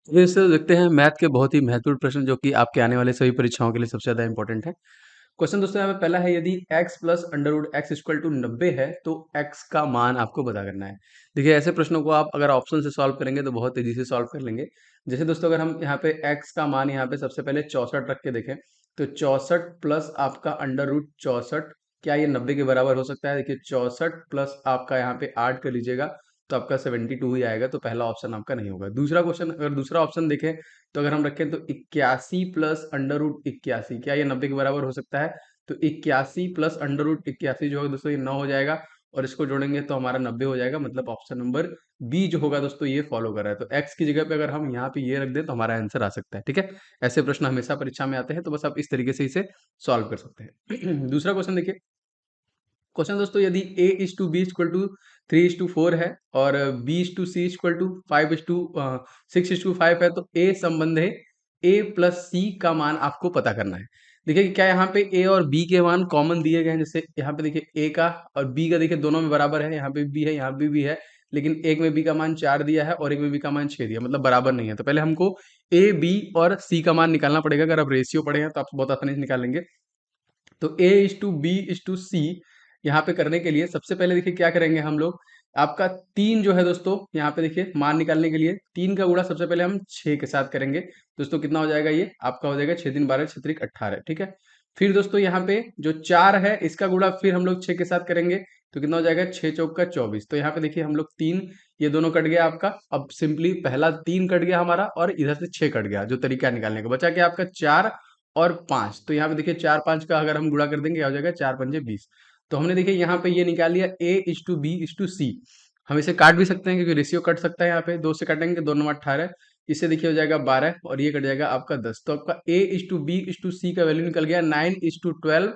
इस देखते हैं मैथ के बहुत ही महत्वपूर्ण प्रश्न जो कि आपके आने वाले सभी परीक्षाओं के लिए सबसे ज़्यादा इंपॉर्टेंट है। क्वेश्चन दोस्तों यहाँ पे पहला है, यदि x plus under root X equal to 90 है तो x का मान आपको पता करना है। देखिए ऐसे प्रश्नों को आप अगर ऑप्शन से सॉल्व करेंगे तो बहुत तेजी से सॉल्व कर लेंगे। जैसे दोस्तों अगर हम यहाँ पे x का मान यहाँ पे सबसे पहले 64 रख के देखें तो 64 प्लस आपका अंडर रूट 64, क्या ये 90 के बराबर हो सकता है? देखिए 64 प्लस आपका यहाँ पे 8 कर लीजिएगा तो आपका 72 ही आएगा, तो पहला ऑप्शन आपका नहीं होगा। दूसरा क्वेश्चन, अगर दूसरा ऑप्शन देखें तो अगर हम रखें तो 81 प्लस अंडर रूट 81, क्या ये 90 के बराबर हो सकता है? तो 81 प्लस अंडर रूट 81 जो होगा दोस्तों ये 9 हो जाएगा, और इसको जोड़ेंगे तो हमारा 90 हो जाएगा। मतलब ऑप्शन नंबर बी जो होगा दोस्तों ये फॉलो कर रहा है। तो एक्स की जगह पे अगर हम यहाँ पे ये रख दें तो हमारा आंसर आ सकता है। ठीक है, ऐसे प्रश्न हमेशा परीक्षा में आते हैं, तो बस आप इस तरीके से इसे सॉल्व कर सकते हैं। दूसरा क्वेश्चन देखिए, क्वेश्चन दोस्तों, यदि a is to B equal to 3:4 है और b is to C equal to 6:5 है, तो a संबंध है a प्लस सी का मान आपको पता करना है। देखिए क्या यहाँ पे a और b के मान कॉमन दिए गए हैं? जैसे यहाँ पे देखिए a का और b का देखिए दोनों में बराबर है, यहाँ पे b है यहाँ पे भी है, लेकिन एक में b का मान 4 दिया है और एक में b का मान 6 दिया, मतलब बराबर नहीं है। तो पहले हमको a b और c का मान निकालना पड़ेगा। अगर आप रेशियो पढ़े हैं तो आप बहुत आसानी से निकाल लेंगे। तो a is to B is to C यहाँ पे करने के लिए सबसे पहले देखिए क्या करेंगे हम लोग, आपका 3 जो है दोस्तों यहाँ पे देखिए मान निकालने के लिए 3 का गुणा सबसे पहले हम 6 के साथ करेंगे। दोस्तों कितना हो जाएगा? ये आपका हो जाएगा 6 3 12 6 3 18। ठीक है, फिर दोस्तों यहाँ पे जो 4 है इसका गुणा फिर हम लोग 6 के साथ करेंगे, तो कितना हो जाएगा? 6 चौक का 24। तो यहाँ पे देखिए हम लोग 3, ये दोनों कट गया आपका। अब सिंपली पहला 3 कट गया हमारा और इधर से 6 कट गया, जो तरीका है निकालने का। बचा क्या आपका? 4 और 5। तो यहाँ पे देखिए 4 5 का अगर हम गुणा कर देंगे क्या हो जाएगा? 4 पंजे 20। तो हमने देखिए यहाँ पे ये निकाल लिया a is to B is to C. हम इसे काट भी सकते हैं क्योंकि रेशियो कट सकता है, यहाँ पे 2 से काटेंगे, 2 9 18, इससे देखिए हो जाएगा 12 और ये कट जाएगा आपका 10। तो आपका a is to B is to C का वैल्यू निकल गया 9 इज टू 12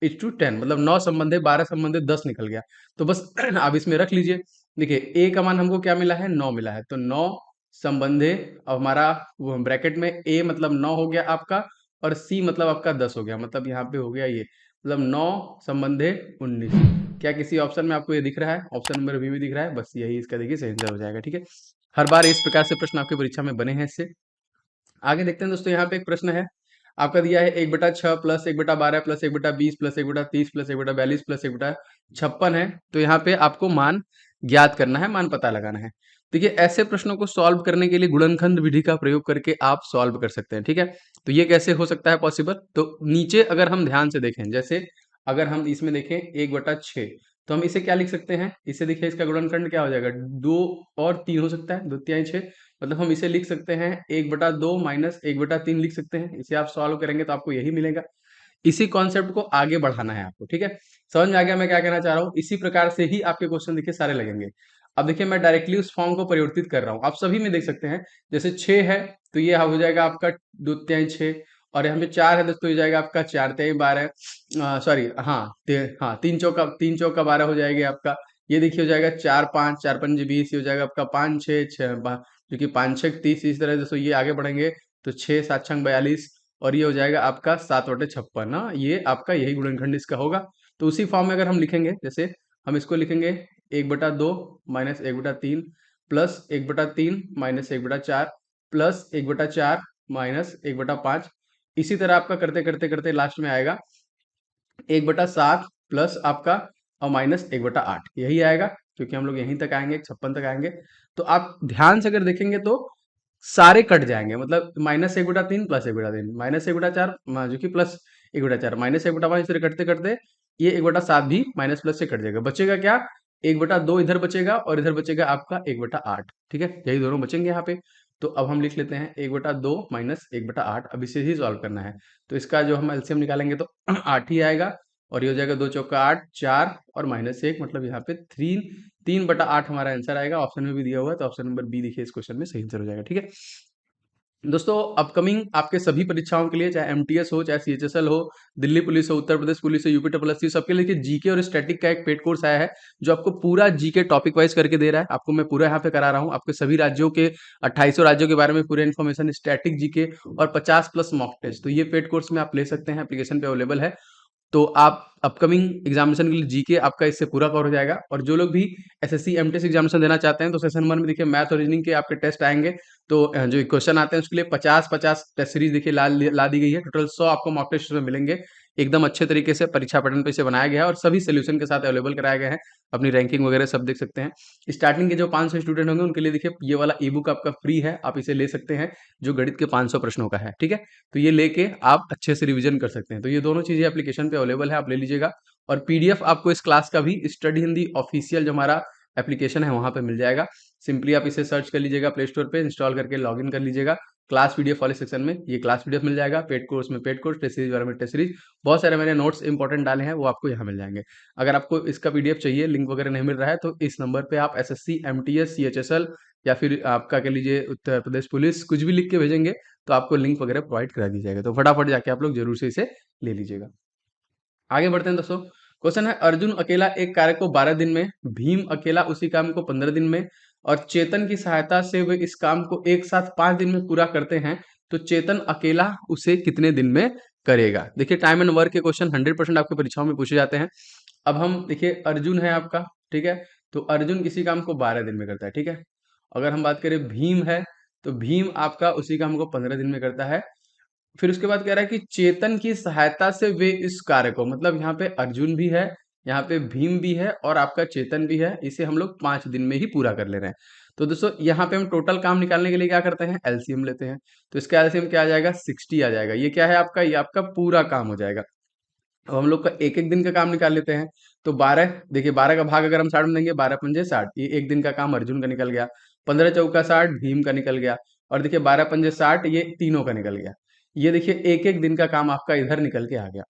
इज टू 10, मतलब 9 संबंधे 12 संबंधे 10 निकल गया। तो बस आप इसमें रख लीजिए। देखिए a का मान हमको क्या मिला है? 9 मिला है, तो 9 संबंधे, अब हमारा ब्रैकेट में a मतलब 9 हो गया आपका और c मतलब आपका 10 हो गया, मतलब यहाँ पे हो गया ये, मतलब 9 संबंधे 19। क्या किसी ऑप्शन में आपको ये दिख रहा है? ऑप्शन नंबर बी में दिख रहा है, बस यही इसका देखिए सही आंसर हो जाएगा। ठीक है, हर बार इस प्रकार से प्रश्न आपकी परीक्षा में बने हैं इससे। आगे देखते हैं दोस्तों, यहाँ पे एक प्रश्न है आपका दिया है 1/6 plus 1/12 plus 1/20 plus 1/30 plus 1/42 plus 1/56 है। तो यहाँ पे आपको मान ज्ञात करना है, मान पता लगाना है। देखिए ऐसे प्रश्नों को सॉल्व करने के लिए गुणनखंड विधि का प्रयोग करके आप सॉल्व कर सकते हैं। ठीक है, तो ये कैसे हो सकता है पॉसिबल? तो नीचे अगर हम ध्यान से देखें, जैसे अगर हम इसमें देखें 1/6, तो हम इसे क्या लिख सकते हैं? इसे देखिए इसका गुणनखंड क्या हो जाएगा? 2 और 3 हो सकता है, 2 तिहाई 6, मतलब हम इसे लिख सकते हैं 1/2 माइनस 1/3 लिख सकते हैं। इसे आप सॉल्व करेंगे तो आपको यही मिलेगा। इसी कॉन्सेप्ट को आगे बढ़ाना है आपको। ठीक है, समझ में आ गया मैं क्या कहना चाह रहा हूँ? इसी प्रकार से ही आपके क्वेश्चन देखिए सारे लगेंगे। अब देखिए मैं डायरेक्टली उस फॉर्म को परिवर्तित कर रहा हूँ, आप सभी में देख सकते हैं। जैसे 6 है तो ये हो जाएगा आपका 2 तिहाई 6, और यहाँ पे 4 है दोस्तों, ये जाएगा आपका 4 तिहाई 12, सॉरी हाँ हाँ 3 चौका 12 हो जाएगी आपका। ये देखिए हो जाएगा 4 5 4 पंजे 20, ये हो जाएगा आपका 5 6 6, जो कि 5 6 30। इस तरह दोस्तों ये आगे बढ़ेंगे तो 6 7 6 42, और ये हो जाएगा आपका 7/56 ना, ये आपका यही गुणनखंड इसका होगा। तो उसी फॉर्म में अगर हम लिखेंगे, जैसे हम इसको लिखेंगे 1/2 minus 1/3 plus 1/3 minus 1/4 plus 1/4 minus 1/5। इसी तरह आपका करते करते करते लास्ट में आएगा 1/7 प्लस आपका और माइनस 1/8, यही आएगा, क्योंकि हम लोग यहीं तक आएंगे 56 तक आएंगे। तो आप ध्यान से अगर देखेंगे तो सारे कट जाएंगे, मतलब माइनस 1/3 प्लस 1/3 माइनस 1/4 जो कि प्लस 1/4 माइनस 1/5, इस तरह करते करते ये 1/7 भी माइनस प्लस से कट जाएगा। बचेगा क्या? 1/2 इधर बचेगा और इधर बचेगा आपका 1/8। ठीक है, यही दोनों बचेंगे यहाँ पे। तो अब हम लिख लेते हैं 1/2 माइनस 1/8, अब इसे ही सॉल्व करना है। तो इसका जो हम एलसीएम निकालेंगे तो 8 ही आएगा, और ये हो जाएगा 2 चौका 8 4 और माइनस 1, मतलब यहाँ पे 3/8 हमारा आंसर आएगा। ऑप्शन में भी दिया हुआ है, तो ऑप्शन नंबर बी देखिए इस क्वेश्चन में सही आंसर हो जाएगा। ठीक है दोस्तों, अपकमिंग आपके सभी परीक्षाओं के लिए, चाहे एमटीएस हो, चाहे सीएचएसएल हो, दिल्ली पुलिस हो, उत्तर प्रदेश पुलिस हो, यूपी ट्रिपल एससी, सबके लिए जीके और स्टैटिक का एक पेड कोर्स आया है, जो आपको पूरा जीके टॉपिक वाइज करके दे रहा है। आपको मैं पूरा यहाँ पे करा रहा हूँ, आपके सभी राज्यों के 2800 राज्यों के बारे में पूरे इन्फॉर्मेशन, स्टैटिक जीके और 50 प्लस मॉक टेस्ट। तो ये पेड कोर्स में आप ले सकते हैं, एप्लीकेशन पे अवेलेबल है। तो आप अपकमिंग एग्जामिनेशन के लिए जीके आपका इससे पूरा कवर हो जाएगा। और जो लोग भी एसएससी एमटीएस एग्जामिनेशन देना चाहते हैं तो सेशन 1 में देखिए मैथ और रीजनिंग के आपके टेस्ट आएंगे। तो जो क्वेश्चन आते हैं उसके लिए 50-50 टेस्ट सीरीज देखिए ला दी गई है। टोटल 100 आपको मॉक टेस्ट में मिलेंगे। एकदम अच्छे तरीके से परीक्षा पैटर्न पे इसे बनाया गया है और सभी सोल्यूशन के साथ अवेलेबल कराए गए हैं। अपनी रैंकिंग वगैरह सब देख सकते हैं। स्टार्टिंग के जो 500 स्टूडेंट होंगे उनके लिए देखिए ये वाला ई बुक आपका फ्री है, आप इसे ले सकते हैं, जो गणित के 500 प्रश्नों का है। ठीक है, तो ये लेके आप अच्छे से रिवीजन कर सकते हैं। तो ये दोनों चीजें एप्लीकेशन पे अवेलेबल है, आप ले लीजिएगा। और पीडीएफ आपको इस क्लास का भी स्टडी हिंदी ऑफिशियल जो हमारा एप्लीकेशन है वहां पे मिल जाएगा। सिंपली आप इसे सर्च कर लीजिएगा प्ले स्टोर पे, इंस्टॉल करके लॉगिन कर लीजिएगा। क्लास पीडीएफ वाले सेक्शन में ये क्लास पीडीएफ मिल जाएगा, पेड कोर्स में पेड कोर्स, टेस्ट सीरीज वाले में टेस्ट सीरीज, बहुत सारे मैंने नोट्स इंपॉर्टेंट डाले हैं वो आपको यहाँ मिल जाएंगे। अगर आपको इसका पीडीएफ चाहिए, लिंक वगैरह नहीं मिल रहा है, तो इस नंबर पे आप एसएससी एमटीएस सीएचएसएल या फिर आपका कह लीजिए उत्तर प्रदेश पुलिस कुछ भी लिख के भेजेंगे तो आपको लिंक वगैरह प्रोवाइड करा दी जाएगा। तो फटाफट जाके आप लोग जरूर से इसे ले लीजिएगा। आगे बढ़ते हैं दोस्तों। क्वेश्चन है, अर्जुन अकेला एक कार्य को 12 दिन में, भीम अकेला उसी काम को 15 दिन में और चेतन की सहायता से वे इस काम को एक साथ 5 दिन में पूरा करते हैं, तो चेतन अकेला उसे कितने दिन में करेगा। देखिए टाइम एंड वर्क के क्वेश्चन 100% आपके परीक्षाओं में पूछे जाते हैं। अब हम देखिए अर्जुन है आपका, ठीक है, तो अर्जुन किसी काम को 12 दिन में करता है। ठीक है, अगर हम बात करें भीम है, तो भीम आपका उसी काम को 15 दिन में करता है। फिर उसके बाद कह रहा है कि चेतन की सहायता से वे इस कार्य को, मतलब यहाँ पे अर्जुन भी है, यहाँ पे भीम भी है और आपका चेतन भी है, इसे हम लोग 5 दिन में ही पूरा कर ले रहे हैं। तो दोस्तों यहाँ पे हम टोटल काम निकालने के लिए क्या करते हैं, एलसीएम लेते हैं। तो इसका एलसीएम क्या आ जाएगा, 60 आ जाएगा। ये क्या है आपका, ये आपका पूरा काम हो जाएगा। अब हम लोग का एक एक दिन का काम निकाल लेते हैं। तो 12, देखिए 12 का भाग अगर हम 60 में देंगे, 12 पंजे 60, ये एक दिन का काम अर्जुन का निकल गया। 15 चौका 60 भीम का निकल गया। और देखिए 12 पंजे 60 ये तीनों का निकल गया। ये देखिए एक एक दिन का काम आपका इधर निकल के आ गया।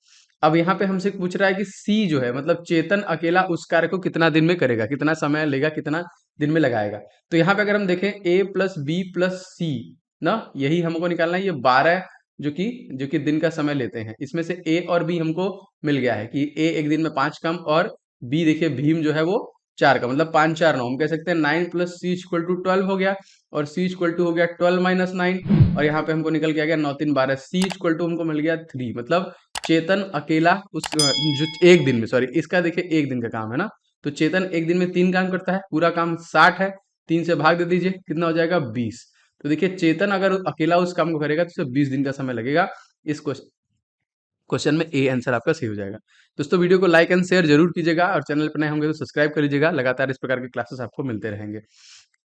अब यहाँ पे हमसे पूछ रहा है कि सी जो है, मतलब चेतन अकेला उस कार्य को कितना दिन में करेगा, कितना समय लेगा, कितना दिन में लगाएगा। तो यहाँ पे अगर हम देखें ए प्लस बी प्लस सी ना, यही हमको निकालना है। ये 12 जो कि दिन का समय लेते हैं, इसमें से ए और बी हमको मिल गया है कि ए एक दिन में 5 काम और बी देखिए भीम जो है वो 4 का, मतलब 5 4 9, हम कह सकते हैं 9 प्लस सी इक्वल टू 12 हो गया। और सी इक्वल टू हो गया 12 माइनस 9, और यहाँ पे हमको निकल के आ गया 9 3 12, सी इक्वल टू हमको मिल गया 3। मतलब चेतन अकेला उस जो एक दिन में, सॉरी इसका देखिए एक दिन का काम है ना, तो चेतन एक दिन में 3 काम करता है, पूरा काम 60 है, 3 से भाग दे दीजिए, कितना हो जाएगा 20। तो देखिए चेतन अगर अकेला उस काम को करेगा तो उसे 20 दिन का समय लगेगा। इस क्वेश्चन में ए आंसर आपका सही हो जाएगा। दोस्तों वीडियो को लाइक एंड शेयर जरूर कीजिएगा और चैनल पर नए होंगे तो सब्सक्राइब कर लीजिएगा, लगातार इस प्रकार के क्लासेस आपको मिलते रहेंगे।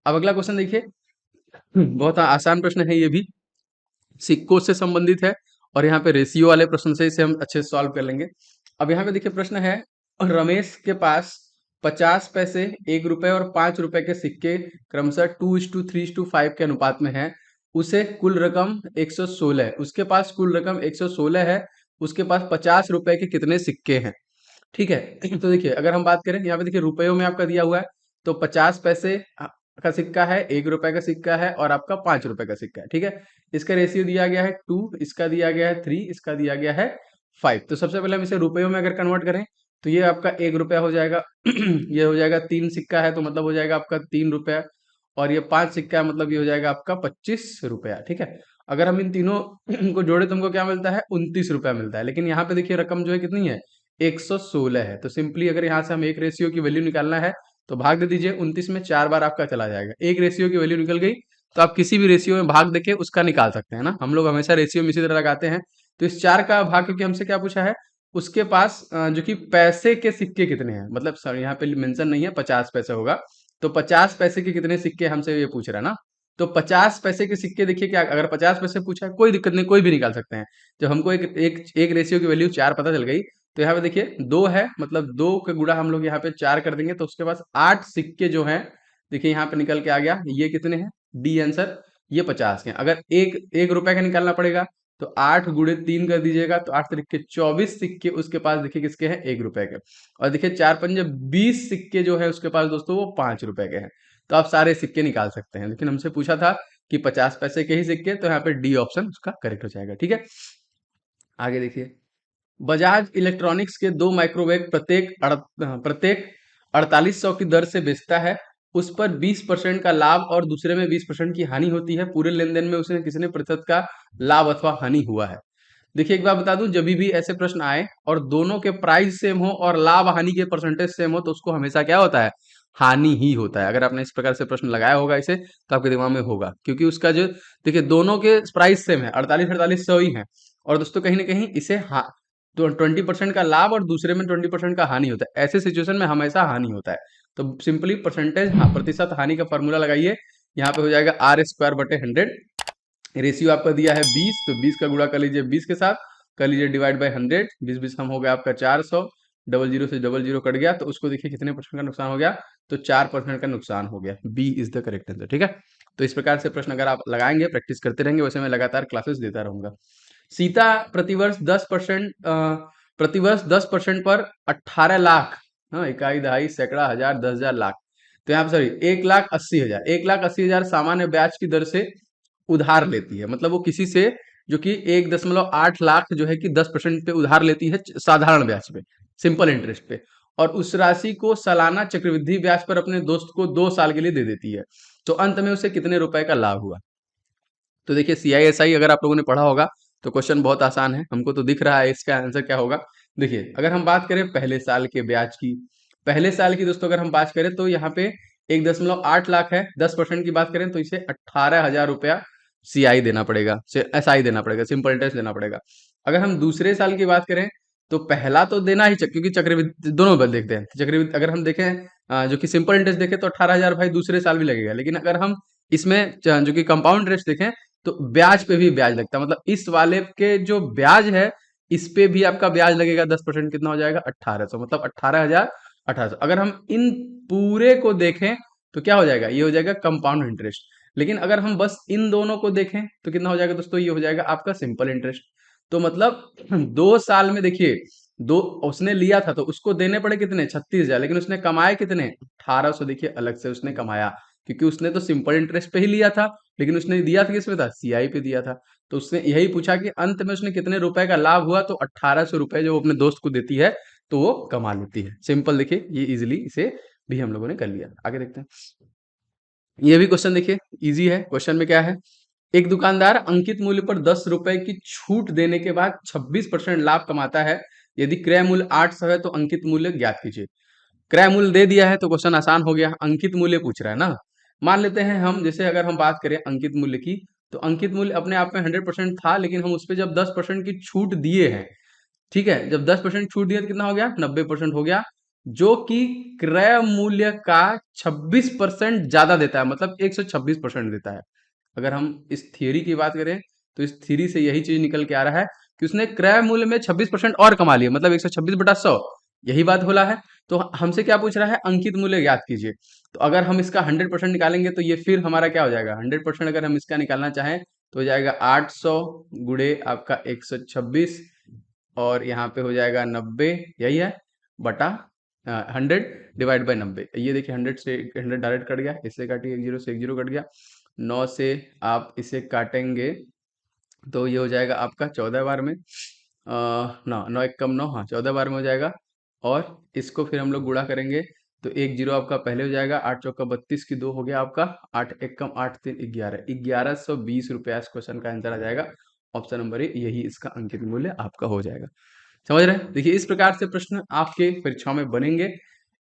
अब अगला क्वेश्चन देखिए, बहुत आसान प्रश्न है ये भी, सिक्कों से संबंधित है और यहाँ पे रेशियो वाले प्रश्न से इसे हम अच्छे से सॉल्व कर लेंगे। अब यहाँ पे देखिए प्रश्न है, रमेश के पास 50 पैसे, 1 रुपए और 5 रुपए के सिक्के क्रमशः 2:3:5 के अनुपात में है। उसे कुल रकम 116 है, उसके पास कुल रकम 116 है, उसके पास 50 रुपए के कितने सिक्के हैं। ठीक है, तो देखिए अगर हम बात करें यहाँ पे देखिए रुपयों में आपका दिया हुआ है, तो 50 पैसे का सिक्का है, 1 रुपए का सिक्का है और आपका 5 रुपए का सिक्का है। ठीक है, इसका रेशियो दिया गया है 2, इसका दिया गया है 3, इसका दिया गया है 5। तो सबसे पहले हम इसे रुपयों में अगर कन्वर्ट करें तो ये आपका 1 रुपया हो जाएगा ये हो जाएगा 3 सिक्का है तो मतलब हो जाएगा आपका 3 रुपया, और ये 5 सिक्का है मतलब ये हो जाएगा आपका 25 रुपया। ठीक है, अगर हम इन तीनों को जोड़े तो हमको क्या मिलता है, 29 रुपया मिलता है। लेकिन यहाँ पे देखिए रकम जो है कितनी है, 116 है। तो सिंपली अगर यहाँ से हम एक रेशियो की वैल्यू निकालना है तो भाग दे दीजिए, 29 में 4 बार आपका चला जाएगा, एक रेशियो की वैल्यू निकल गई। तो आप किसी भी रेशियो में भाग देके उसका निकाल सकते हैं ना, हम लोग हमेशा रेशियो में इसी तरह लगाते हैं। तो इस 4 का भाग, क्योंकि हमसे क्या पूछा है, उसके पास जो कि पैसे के सिक्के कितने हैं, मतलब सर यहाँ पे मेंशन नहीं है, 50 पैसे होगा, तो 50 पैसे के कितने सिक्के हमसे ये पूछ रहा है ना। तो 50 पैसे के सिक्के देखिए, क्या अगर 50 पैसे पूछा है कोई दिक्कत नहीं, कोई भी निकाल सकते हैं। जब हमको एक रेशियो की वैल्यू 4 पता चल गई, तो यहाँ पे देखिए 2 है, मतलब 2 का गुणा हम लोग यहाँ पे 4 कर देंगे तो उसके पास 8 सिक्के जो हैं, देखिए यहाँ पे निकल के आ गया, ये कितने हैं, डी आंसर, ये 50 के हैं। अगर एक रुपए का निकालना पड़ेगा तो 8 गुणे 3 कर दीजिएगा, तो 8 तरीके 24 सिक्के उसके पास देखिए किसके हैं, 1 रुपए के। और देखिए 4 पंजे 20 सिक्के जो है उसके पास दोस्तों वो 5 रुपए के हैं। तो आप सारे सिक्के निकाल सकते हैं, लेकिन हमसे पूछा था कि 50 पैसे के ही सिक्के, तो यहाँ पे डी ऑप्शन उसका करेक्ट हो जाएगा। ठीक है, आगे देखिए, बजाज इलेक्ट्रॉनिक्स के 2 माइक्रोवेव प्रत्येक 4800 की दर से बेचता है, उस पर 20% का लाभ और दूसरे में 20% की हानि होती है। पूरे लेन देन में उसने कितने प्रतिशत का लाभ अथवा हानि हुआ है। देखिए एक बात बता दूं, जब भी ऐसे प्रश्न आए और दोनों के प्राइस सेम हो और लाभ हानि के परसेंटेज सेम हो, तो उसको हमेशा क्या होता है, हानि ही होता है। अगर आपने इस प्रकार से प्रश्न लगाया होगा इसे, तो आपके दिमाग में होगा, क्योंकि उसका जो, देखिए दोनों के प्राइस सेम है, 48-48 100 ही है। और दोस्तों कहीं ना कहीं इसे तो 20% का लाभ और दूसरे में 20% का हानि होता है, ऐसे सिचुएशन में हमेशा हानि होता है। तो सिंपली परसेंटेज, प्रतिशत हानि का फॉर्मूला लगाइए। यहाँ पे हो जाएगा R²/100। रेशियो आपका दिया है 20, तो 20 का गुणा कर लीजिए 20 के साथ, कर लीजिए डिवाइड बाय 100। 20 20 कम हो गया आपका 400, डबल जीरो से डबल जीरो कट गया, तो उसको देखिए कितने परसेंट का नुकसान हो गया, तो 4% का नुकसान हो गया। B is the correct answer, ठीक है। तो इस प्रकार से प्रश्न अगर आप लगाएंगे, प्रैक्टिस करते रहेंगे, वैसे मैं लगातार क्लासेस देता रहूंगा। सीता प्रतिवर्ष 10% पर 18 लाख, हाँ, इकाई दहाई सैकड़ा हजार 10,000 लाख, तो यहाँ पे सॉरी 1,80,000, 1,80,000 सामान्य ब्याज की दर से उधार लेती है। मतलब वो किसी से, जो कि 1.8 लाख जो है कि 10% पे उधार लेती है, साधारण ब्याज पे, सिंपल इंटरेस्ट पे, और उस राशि को सालाना चक्रवृद्धि ब्याज पर अपने दोस्त को 2 साल के लिए दे देती है, तो अंत में उसे कितने रुपए का लाभ हुआ। तो देखिए CISI अगर आप लोगों ने पढ़ा होगा, तो क्वेश्चन बहुत आसान है, हमको तो दिख रहा है इसका आंसर क्या होगा। देखिए अगर हम बात करें पहले साल के ब्याज की, पहले साल की दोस्तों अगर हम बात करें, तो यहाँ पे 1.8 लाख है, 10% की बात करें तो इसे 18,000 रुपया CI देना पड़ेगा, SI देना पड़ेगा, सिंपल इंटरेस्ट देना पड़ेगा। अगर हम दूसरे साल की बात करें, तो पहला तो देना ही चाहिए, क्योंकि चक्रवृद्धि दोनों बार देखते हैं, चक्रवृद्धि अगर हम देखें, जो कि सिंपल इंटरेस्ट देखें, तो 18,000 भाई दूसरे साल भी लगेगा। लेकिन अगर हम इसमें जो कि कंपाउंड इंटरेस्ट देखें, तो ब्याज पे भी ब्याज लगता है, मतलब इस वाले के जो ब्याज है, इस पे भी आपका ब्याज लगेगा 10%, कितना हो जाएगा 1800, मतलब 18,000 अगर हम इन पूरे को देखें, तो क्या हो जाएगा, ये हो जाएगा कंपाउंड इंटरेस्ट। लेकिन अगर हम बस इन दोनों को देखें, तो कितना हो जाएगा दोस्तों, ये हो जाएगा आपका सिंपल इंटरेस्ट। तो मतलब 2 साल में देखिए, दो उसने लिया था तो उसको देने पड़े कितने, 36,000, लेकिन उसने कमाए कितने, 1800। देखिए अलग से उसने कमाया, क्योंकि उसने तो सिंपल इंटरेस्ट पे ही लिया था, लेकिन उसने दिया था किस पे था, CI पे दिया था। तो उसने यही पूछा कि अंत में उसने कितने रुपए का लाभ हुआ, तो 1800 रुपए जो वो अपने दोस्त को देती है, तो वो कमा लेती है। सिंपल, देखिए ये इजिली इसे भी हम लोगों ने कर लिया। आगे देखते हैं, ये भी क्वेश्चन देखिए इजी है। क्वेश्चन में क्या है, एक दुकानदार अंकित मूल्य पर 10 रुपए की छूट देने के बाद 26% लाभ कमाता है। यदि क्रय मूल्य 800 है, तो अंकित मूल्य ज्ञात कीजिए। क्रय मूल्य दे दिया है, तो क्वेश्चन आसान हो गया, अंकित मूल्य पूछ रहा है ना। मान लेते हैं हम, जैसे अगर हम बात करें अंकित मूल्य की, तो अंकित मूल्य अपने आप में 100% था, लेकिन हम उस पर जब 10% की छूट दिए हैं, ठीक है, जब 10% छूट दिया तो कितना हो गया, 90% हो गया, जो कि क्रय मूल्य का 26% ज्यादा देता है, मतलब 126% देता है। अगर हम इस थियरी की बात करें, तो इस थियरी से यही चीज निकल के आ रहा है कि उसने क्रय मूल्य में 26% और कमा लिया, मतलब 126/100, यही बात बोला है। तो हमसे क्या पूछ रहा है, अंकित मूल्य ज्ञात कीजिए। तो अगर हम इसका 100% निकालेंगे, तो ये फिर हमारा क्या हो जाएगा, 100% अगर हम इसका निकालना चाहें, तो हो जाएगा 800 गुड़े आपका 126, और यहाँ पे हो जाएगा 90, यही है, बटा 100 डिवाइड बाय 90। ये देखिए 100 से 100 डायरेक्ट कट गया, इससे काटिए, 1 0 से 1 0 कट गया, 9 से आप इसे काटेंगे, तो ये हो जाएगा आपका 14 बार में, नौ, 9 1 कम 9, हाँ 14 बार में हो जाएगा। और इसको फिर हम लोग गुणा करेंगे, तो 1 0 आपका पहले हो जाएगा, 8 चौका 32 की 2 हो गया आपका, 8 1 कम 8 3 11, 1120 रुपया इस क्वेश्चन का आंसर आ जाएगा। ऑप्शन नंबर ए, यही इसका अंकित मूल्य आपका हो जाएगा। समझ रहे हैं, देखिए इस प्रकार से प्रश्न आपके परीक्षाओं में बनेंगे।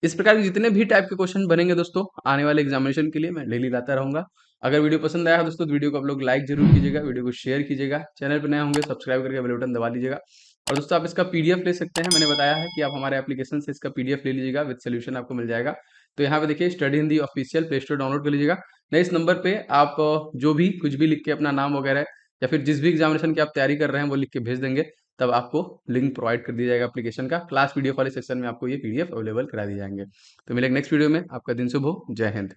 इस प्रकार के जितने भी टाइप के क्वेश्चन बनेंगे दोस्तों, आने वाले एग्जामिनेशन के लिए मैं डेली लाता रहूंगा। अगर वीडियो पसंद आया हो दोस्तों, तो वीडियो को आप लोग लाइक जरूर कीजिएगा, वीडियो को शेयर कीजिएगा, चैनल पर नए होंगे सब्सक्राइब करके बेल बटन दबा लीजिएगा। और दोस्तों आप इसका PDF ले सकते हैं, मैंने बताया है कि आप हमारे एप्लीकेशन से इसका PDF ले लीजिएगा, विद सोल्यूशन आपको मिल जाएगा। तो यहाँ पे देखिए study Hindi official play store download कर लीजिएगा। नहीं, इस नंबर पे आप जो भी कुछ भी लिख के अपना नाम वगैरह, या फिर जिस भी एग्जामिनेशन की आप तैयारी कर रहे हैं वो लिख के भेज देंगे, तब आपको लिंक प्रोवाइड कर दिया जाएगा एप्लीकेशन का। क्लास PDF वाले सेक्शन में आपको ये PDF अवेलेबल करा दिए जाएंगे। तो मिलेंगे नेक्स्ट वीडियो में, आपका दिन शुभ हो, जय हिंद।